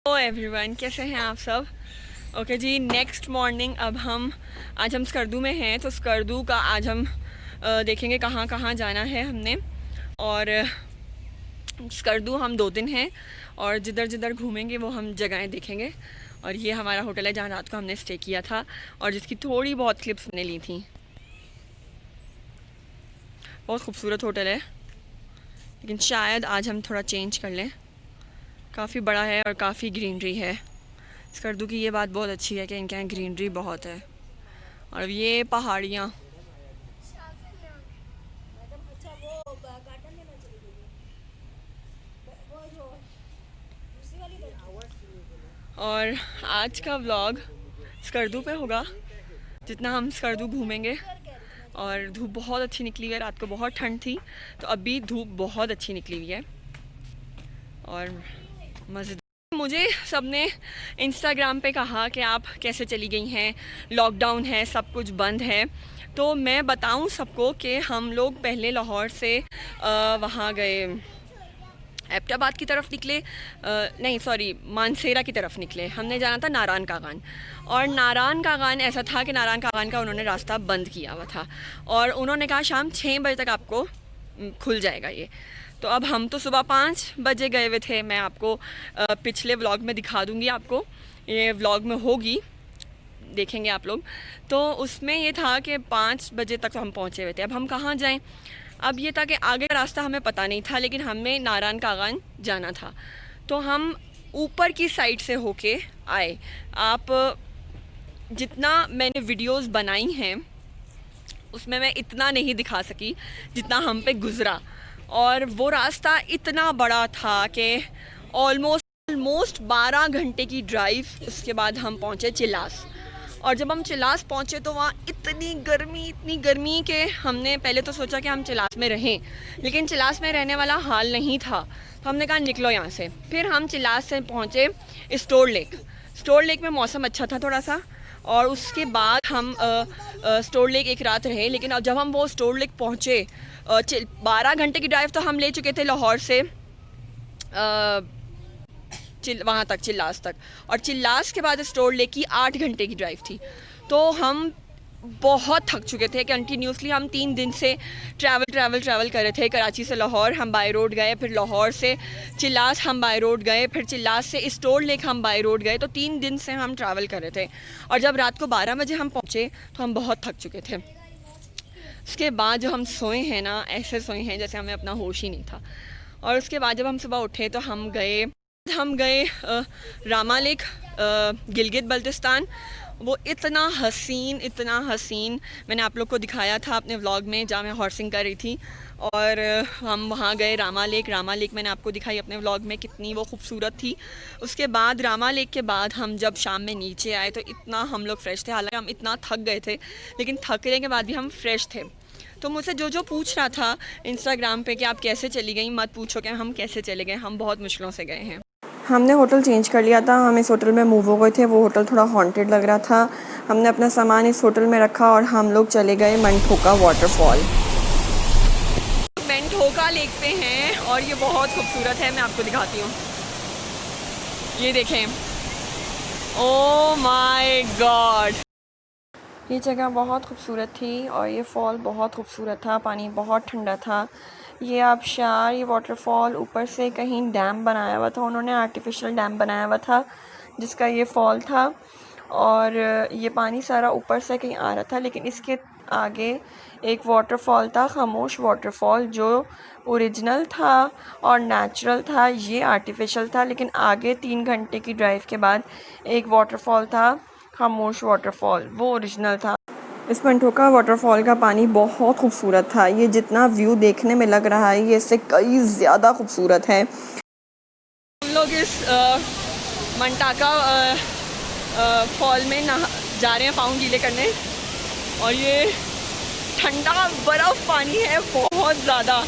Hello everyone, कैसे हैं आप सब। ओके जी, नेक्स्ट मॉर्निंग आज हम स्कर्दू में हैं। तो स्कर्दू का आज हम देखेंगे कहाँ कहाँ जाना है हमने। और स्कर्दू हम 2 दिन हैं और जिधर जिधर घूमेंगे वो हम जगहें देखेंगे। और ये हमारा होटल है जहाँ रात को हमने स्टे किया था और जिसकी थोड़ी बहुत क्लिप्स हमने ली थी। बहुत खूबसूरत होटल है, लेकिन शायद आज हम थोड़ा चेंज कर लें। काफ़ी बड़ा है और काफ़ी ग्रीनरी है। स्कर्दू की ये बात बहुत अच्छी है कि इनके यहाँ ग्रीनरी बहुत है। और ये पहाड़ियाँ, और आज का व्लॉग स्कर्दू पे होगा। जितना हम स्कर्दू घूमेंगे। और धूप बहुत अच्छी निकली हुई है, रात को बहुत ठंड थी तो अभी धूप बहुत अच्छी निकली हुई है और मज़ेदार। मुझे सबने इंस्टाग्राम पे कहा कि आप कैसे चली गई हैं, लॉकडाउन है, सब कुछ बंद है। तो मैं बताऊं सबको कि हम लोग पहले लाहौर से वहाँ गए, एबटाबाद की तरफ निकले, नहीं सॉरी, मानसेरा की तरफ निकले। हमने जाना था नारायण कागान। और नारायण कागान ऐसा था कि नारायण कागान का उन्होंने रास्ता बंद किया हुआ था और उन्होंने कहा शाम 6 बजे तक आपको खुल जाएगा ये। तो अब हम तो सुबह 5 बजे गए हुए थे। मैं आपको पिछले व्लॉग में दिखा दूँगी, आपको ये व्लॉग में होगी, देखेंगे आप लोग। तो उसमें ये था कि 5 बजे तक तो हम पहुँचे हुए थे। अब हम कहाँ जाएं। अब ये था कि आगे का रास्ता हमें पता नहीं था, लेकिन हमें नारायण कागान जाना था। तो हम ऊपर की साइड से होके आए। आप जितना मैंने वीडियोस बनाई हैं उसमें मैं इतना नहीं दिखा सकी जितना हम पे गुज़रा। और वो रास्ता इतना बड़ा था कि ऑलमोस्ट 12 घंटे की ड्राइव। उसके बाद हम पहुँचे चिल्लास। और जब हम चिल्लास पहुँचे तो वहाँ इतनी गर्मी कि हमने पहले तो सोचा कि हम चिल्लास में रहें, लेकिन चिल्लास में रहने वाला हाल नहीं था। तो हमने कहा निकलो यहाँ से। फिर हम चिल्लास से पहुँचे स्टोर लेक। स्टोर लेक में मौसम अच्छा था थोड़ा सा, और उसके बाद हम स्टोर लेक एक रात रहे। लेकिन अब जब हम वो स्टोर लेक पहुँचे, 12 घंटे की ड्राइव तो हम ले चुके थे लाहौर से वहाँ तक, चिल्लास तक। और चिल्लास के बाद स्टोर लेक की 8 घंटे की ड्राइव थी। तो हम बहुत थक चुके थे। कंटिन्यूसली हम 3 दिन से ट्रैवल कर रहे थे। कराची से लाहौर हम बाय रोड गए, फिर लाहौर से चिल्लास हम बाय रोड गए, फिर चिल्लास से स्टोर लेक हम बाय रोड गए। तो 3 दिन से हम ट्रैवल कर रहे थे। और जब रात को 12 बजे हम पहुँचे तो हम बहुत थक चुके थे। उसके बाद जो हम सोए हैं ना, ऐसे सोए हैं जैसे हमें अपना होश ही नहीं था। और उसके बाद जब हम सुबह उठे तो हम गए रामा लेक, गिलगित बल्तिस्तान। वो इतना हसीन मैंने आप लोग को दिखाया था अपने व्लॉग में जहाँ मैं हॉर्सिंग कर रही थी। और हम वहाँ गए रामा लेक मैंने आपको दिखाई अपने व्लॉग में, कितनी वो खूबसूरत थी। उसके बाद रामा लेक के बाद हम जब शाम में नीचे आए तो इतना हम लोग फ्रेश थे। हालांकि हम इतना थक गए थे, लेकिन थकने के बाद भी हम फ्रेश थे। तो मुझसे जो पूछ रहा था इंस्टाग्राम पे कि आप कैसे चली गई, मत पूछो कि हम कैसे चले गए, हम बहुत मुश्किलों से गए हैं। हमने होटल चेंज कर लिया था, हम इस होटल में मूव हो गए थे। वो होटल थोड़ा हॉन्टेड लग रहा था। हमने अपना सामान इस होटल में रखा और हम लोग चले गए मंठोका वाटरफॉल। मंठोका लेक पे हैं और ये बहुत खूबसूरत है, मैं आपको दिखाती हूँ। ये देखें, ओ माय गॉड, ये जगह बहुत खूबसूरत थी और ये फॉल बहुत खूबसूरत था। पानी बहुत ठंडा था। ये आबशार, ये वाटरफॉल ऊपर से कहीं डैम बनाया हुआ था, उन्होंने आर्टिफिशियल डैम बनाया हुआ था जिसका ये फॉल था। और ये पानी सारा ऊपर से कहीं आ रहा था। लेकिन इसके आगे एक वाटरफॉल था, खामोश वाटरफॉल, जो ओरिजिनल था और नेचुरल था। ये आर्टिफिशियल था। लेकिन आगे 3 घंटे की ड्राइव के बाद एक वाटरफॉल था, खामोश वाटरफॉल, वो ओरिजिनल था। इस मंठोका वाटरफॉल का पानी बहुत खूबसूरत था। ये जितना व्यू देखने में लग रहा है, ये इससे कई ज़्यादा खूबसूरत है। हम लोग इस मंटाका फॉल में जा रहे हैं पाँव गीले करने। और ये ठंडा बर्फ़ पानी है बहुत ज़्यादा,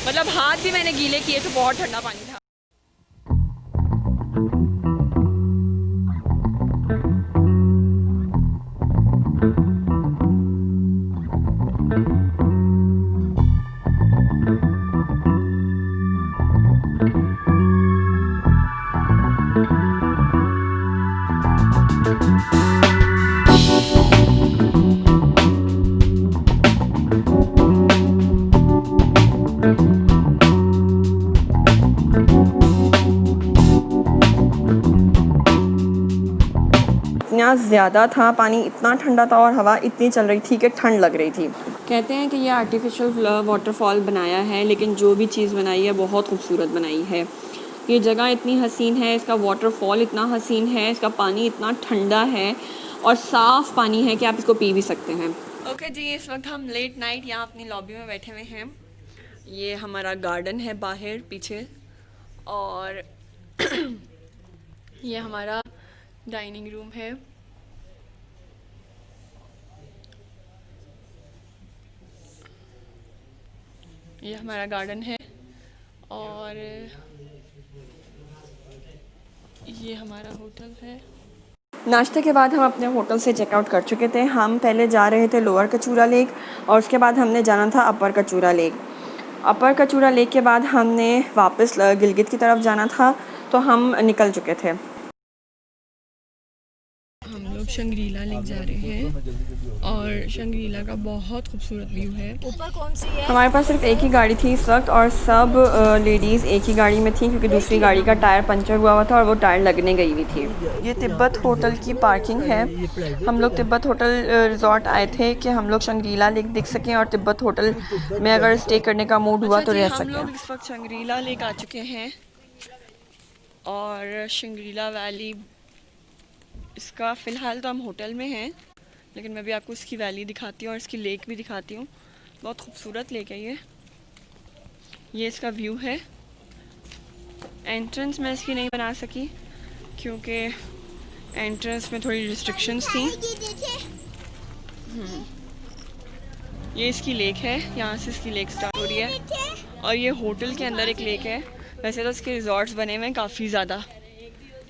मतलब हाथ भी मैंने गीले किए तो बहुत ठंडा पानी था। यहाँ ज़्यादा था, पानी इतना ठंडा था और हवा इतनी चल रही थी कि ठंड लग रही थी। कहते हैं कि ये आर्टिफिशियल वाटरफॉल बनाया है, लेकिन जो भी चीज़ बनाई है बहुत खूबसूरत बनाई है। ये जगह इतनी हसीन है, इसका वाटरफॉल इतना हसीन है, इसका पानी इतना ठंडा है और साफ़ पानी है कि आप इसको पी भी सकते हैं। ओके जी, इस वक्त हम लेट नाइट यहाँ अपनी लॉबी में बैठे हुए हैं। ये हमारा गार्डन है बाहर पीछे, और ये हमारा डाइनिंग रूम है। ये हमारा गार्डन है और ये हमारा होटल है। नाश्ते के बाद हम अपने होटल से चेकआउट कर चुके थे। हम पहले जा रहे थे लोअर कचूरा लेक और उसके बाद हमने जाना था अपर कचूरा लेक। अपर कचूरा लेक के बाद हमने वापस गिलगित की तरफ जाना था, तो हम निकल चुके थे। हम लोग शंग्रीला लेक जा रहे हैं और शंग्रीला का बहुत खूबसूरत व्यू है। ऊपर कौन सी है? हमारे पास सिर्फ एक ही गाड़ी थी इस वक्त और सब लेडीज़ एक ही गाड़ी में थी, क्योंकि दूसरी गाड़ी का टायर पंचर हुआ था और वो टायर लगने गई हुई थी। ये तिब्बत होटल की पार्किंग है। हम लोग तिब्बत होटल रिजॉर्ट आए थे कि हम लोग शंग्रीला लेक देख सकें और तिब्बत होटल में अगर स्टे करने का मूड हुआ तो रह सकें। हम लोग इस वक्त शंग्रीला लेक आ चुके हैं और शंग्रीला वैली, इसका फ़िलहाल तो हम होटल में हैं, लेकिन मैं भी आपको इसकी वैली दिखाती हूँ और इसकी लेक भी दिखाती हूँ। बहुत खूबसूरत लेक है ये इसका व्यू है। एंट्रेंस मैं इसकी नहीं बना सकी क्योंकि एंट्रेंस में थोड़ी रिस्ट्रिक्शंस थी। ये इसकी लेक है, यहाँ से इसकी लेक स्टार्ट हो रही है और ये होटल के अंदर एक लेक है। वैसे तो इसके रिजॉर्ट्स बने हुए हैं काफ़ी ज़्यादा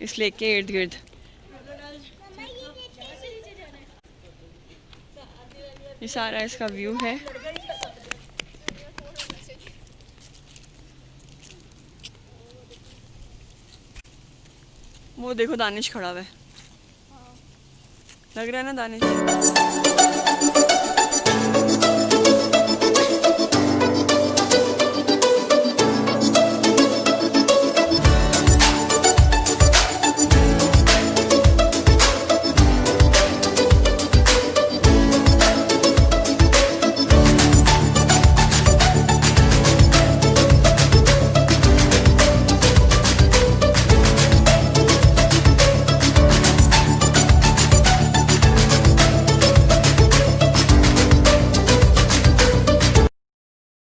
इस लेक के इर्द गिर्द। ये सारा इसका व्यू है। वो देखो दानिश खड़ा हुआ है, लग रहा है ना दानिश।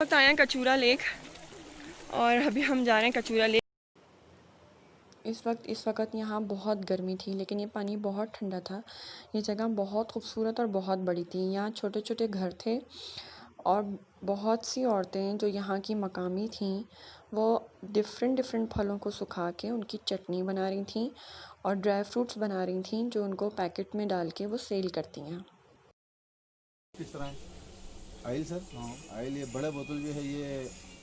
वक्त आए हैं कचूरा लेक और अभी हम जा रहे हैं कचूरा लेक। इस वक्त यहाँ बहुत गर्मी थी, लेकिन ये पानी बहुत ठंडा था। ये जगह बहुत खूबसूरत और बहुत बड़ी थी। यहाँ छोटे छोटे घर थे और बहुत सी औरतें जो यहाँ की मकामी थीं वो डिफ़रेंट फलों को सुखा के उनकी चटनी बना रही थीं और ड्राई फ्रूट्स बना रही थीं, जो उनको पैकेट में डाल के वो सेल करती हैं। किस तरह है? आयल सर, हाँ आयल। ये बड़ा बोतल जो है ये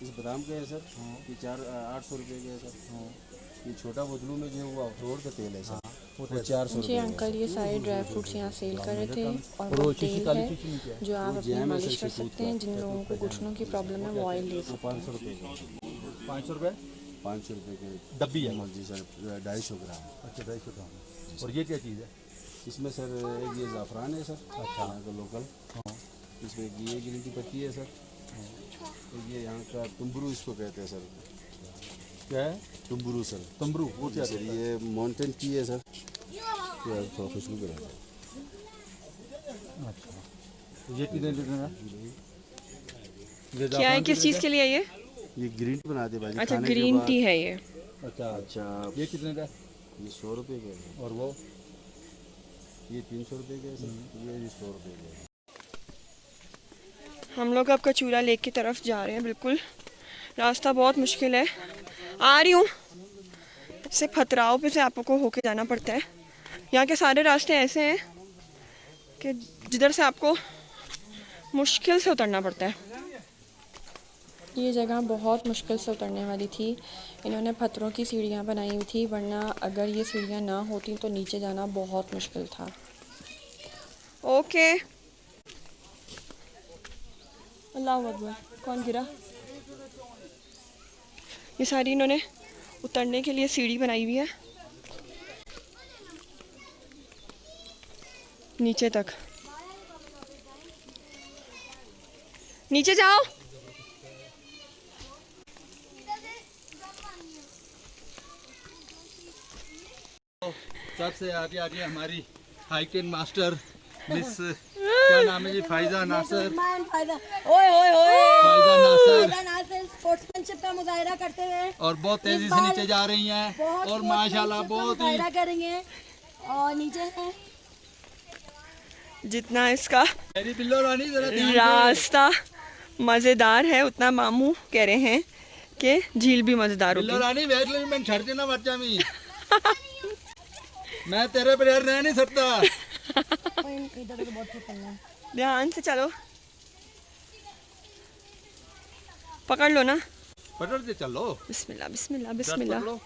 इस बादाम का है सर, हाँ ये 800 रुपये का है सर, हाँ ये छोटा बोतलों में जो है वो अखरोट का तेल है सर, वो 400 जी अंकल, ये सारे ड्राई फ्रूट्स यहाँ सेल कर रहे थे और वो तेल है जो आप अपनी मालिश कर सकते हैं। जिन लोगों को घुटनों की प्रॉब्लम है वो ऑयल ले सकते हैं। 500 रुपये का, 500 रुपये 500 रुपये की डब्बी है जी सर, 250 ग्राम। अच्छा 250 ग्राम। और ये क्या चीज़ है? इसमें सर एक ये ज़ाफ़रान है सर, अच्छा यहाँ का लोकल, हाँ इसमें ये ग्रीन टी पत्ती है सर, हाँ ये यहाँ का तुम्बरू इसको कहते हैं सर। क्या है? तुम्बरू सर। तंबरू वो क्या सर ये माउंटेन टी है सर, ये थोड़ा खुशबू कर रहा है। अच्छा तो ये कितने देना? क्या है, किस चीज़ के लिए ये ग्रीन टी बनाते भाई। अच्छा ग्रीन टी है ये। अच्छा अच्छा ये कितने का? ये 100 रुपये का है। और वो ये 300 रुपये का है सर, ये 100 रुपये का है। हम लोग अब कचूरा लेक की तरफ जा रहे हैं। बिल्कुल रास्ता बहुत मुश्किल है, आ रही हूँ। से फतराव पे से आपको होके जाना पड़ता है। यहाँ के सारे रास्ते ऐसे हैं कि जिधर से आपको मुश्किल से उतरना पड़ता है। ये जगह बहुत मुश्किल से उतरने वाली थी। इन्होंने पत्थरों की सीढ़ियाँ बनाई हुई थी, वरना अगर ये सीढ़ियाँ ना होती तो नीचे जाना बहुत मुश्किल था। ओके, अल्लाह अकबर। कौन गिरा? ये सारी इन्होंने उतरने के लिए सीढ़ी बनाई हुई है। नीचे तक। नीचे जाओ। सबसे आगे आगे हमारी हाइकिंग मास्टर मिस क्या नाम है जी, फाइजा नासर। ओए ओए ओए फाइजा नासर फायदा नासिर स्पोर्ट्समैनशिप का मुजाहिरा करते हुए और बहुत तेजी से नीचे जा रही हैं और माशाल्लाह बहुत ही मुजाहिरा करेंगे और नीचे है जितना इसका मेरी बिल्लो रानी जरा ध्यान से। रास्ता मज़ेदार है उतना मामू कह रहे हैं कि झील भी मज़ेदार बिल्लो होगी। रानी बैठ ले, मैं छड़ते ना मर जामी। मैं तेरे पर रह नहीं सकता। इधर तो बहुत चलना है। ध्यान से चलो, पकड़ लो ना। पकड़ के चलो। बिस्मिल्लाह बिस्मिल्लाह जरा बिस्मिल्लाह पकड़ो।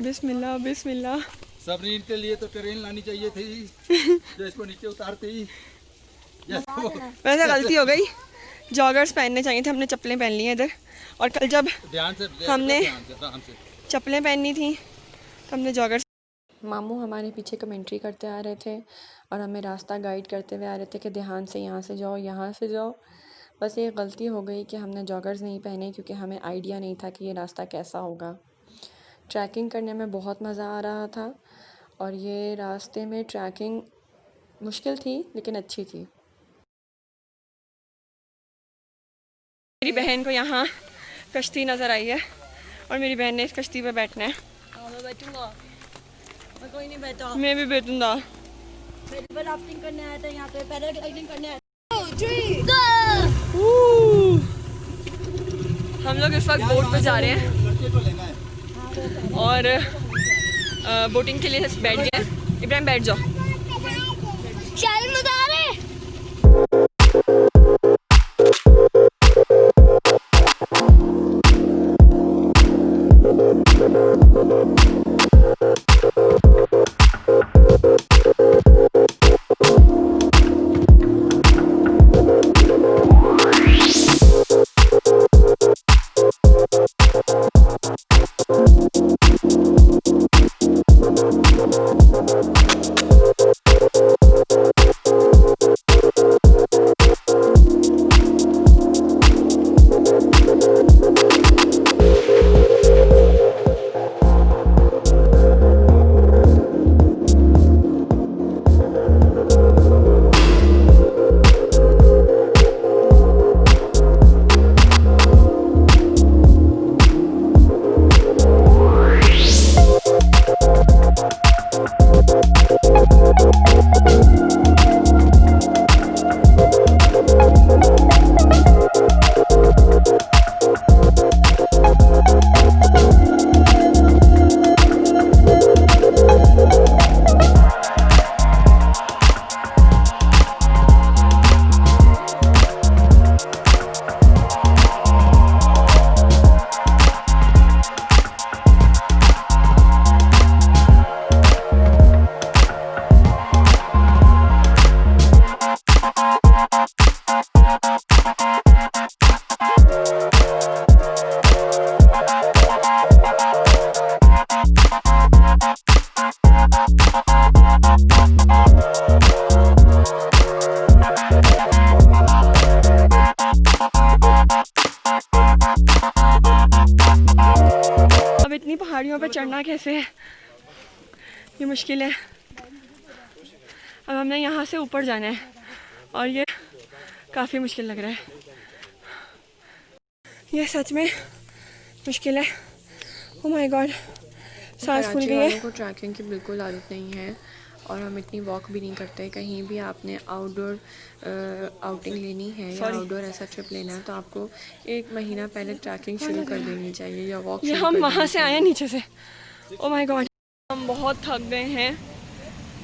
बिस्मिल्लाह बिस्मिल्लाह। सबरीन के लिए तो ट्रेन लानी चाहिए थी जो इसको नीचे उतारती। वैसे गलती हो गई, जॉगर्स पहनने चाहिए थे, हमने चप्पलें पहन ली हैं इधर। और कल जब ध्यान से हमने ध्यान से। चप्पलें पहननी थी तो हमने जॉगर्स। मामू हमारे पीछे कमेंट्री करते आ रहे थे और हमें रास्ता गाइड करते हुए आ रहे थे कि ध्यान से यहाँ से जाओ, यहाँ से जाओ। बस ये गलती हो गई कि हमने जॉगर्स नहीं पहने क्योंकि हमें आइडिया नहीं था कि ये रास्ता कैसा होगा। ट्रैकिंग करने में बहुत मज़ा आ रहा था और ये रास्ते में ट्रैकिंग मुश्किल थी लेकिन अच्छी थी। मेरी बहन को यहाँ कश्ती नज़र आई है और मेरी बहन ने इस कश्ती पे बैठना है। मैं बैठूंगा, मैं कोई नहीं बैठा। मैं भी बैठूंगा। मैं रिवर राफ्टिंग करने आया था, यहाँ पे पैराग्लाइडिंग करने आया था। हम लोग इस वक्त बोट पे जा रहे हैं और बोटिंग के लिए बैठ गए। इब्राहिम बैठ जाओ। इतनी पहाड़ियों पर चढ़ना कैसे है, ये मुश्किल है। अब हमने यहाँ से ऊपर जाना है और ये काफ़ी मुश्किल लग रहा है, ये सच में मुश्किल है। ओह माय गॉड, सांस फूल गई है। को ट्रैकिंग की बिल्कुल आदत नहीं है और हम इतनी वॉक भी नहीं करते। कहीं भी आपने आउटडोर आउटिंग लेनी है या आउटडोर ऐसा ट्रिप लेना है तो आपको 1 महीना पहले ट्रैकिंग शुरू कर देनी चाहिए या वॉक। ये हम वहाँ से आए हैं नीचे से। ओह माय गॉड, हम बहुत थक गए हैं।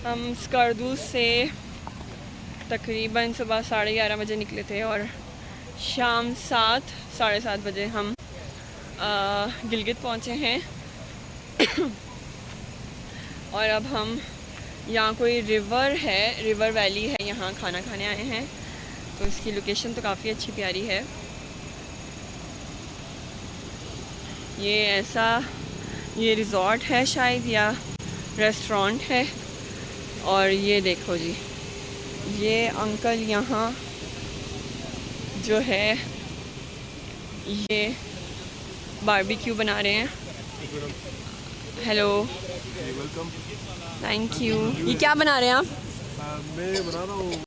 हम स्कर्दू से तकरीबन सुबह 11:30 बजे निकले थे और शाम 7 साढ़े 7 बजे हम गिलगित पहुँचे हैं। और अब हम यहाँ कोई रिवर है, रिवर वैली है, यहाँ खाना खाने आए हैं। तो इसकी लोकेशन तो काफ़ी अच्छी प्यारी है। ये रिज़ॉर्ट है शायद या रेस्टोरेंट है। और ये देखो जी, ये अंकल यहाँ जो है ये बारबेक्यू बना रहे हैं। Hello, thank you. ये क्या बना रहे हैं आप? मैं बना रहा हूँ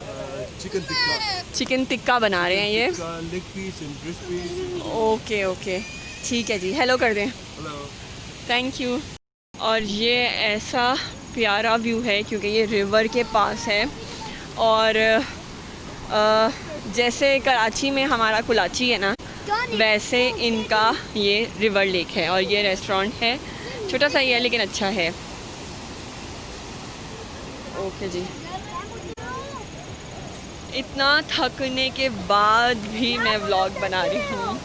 चिकन टिक्का, चिकन टिक्का बना रहे हैं ये। Leg piece and breast piece. Okay okay, ठीक है जी, हेलो कर दें। हेलो। Thank you. और ये ऐसा प्यारा व्यू है क्योंकि ये रिवर के पास है। और जैसे कराची में हमारा कुलाची है ना, वैसे इनका ये रिवर लेक है। और ये रेस्टोरेंट है, छोटा सा ही है लेकिन अच्छा है। ओके जी, इतना थकने के बाद भी मैं व्लॉग बना रही हूँ।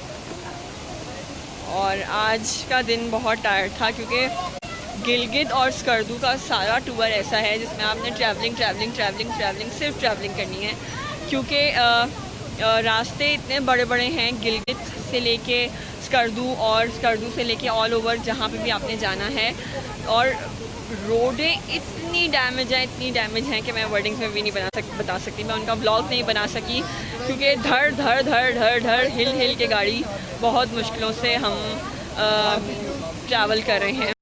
और आज का दिन बहुत टायर्ड था क्योंकि गिलगित और स्कर्दू का सारा टूर ऐसा है जिसमें आपने ट्रैवलिंग सिर्फ ट्रैवलिंग करनी है। क्योंकि रास्ते इतने बड़े बड़े हैं, गिलगित से लेके स्कर्दू और स्कर्दू से लेके ऑल ओवर जहाँ पे भी आपने जाना है। और रोडें इतनी डैमेज हैं कि मैं वर्डिंग्स में भी नहीं बता सकती। मैं उनका ब्लॉग नहीं बना सकी क्योंकि धड़ हिल के गाड़ी बहुत मुश्किलों से हम ट्रैवल कर रहे हैं।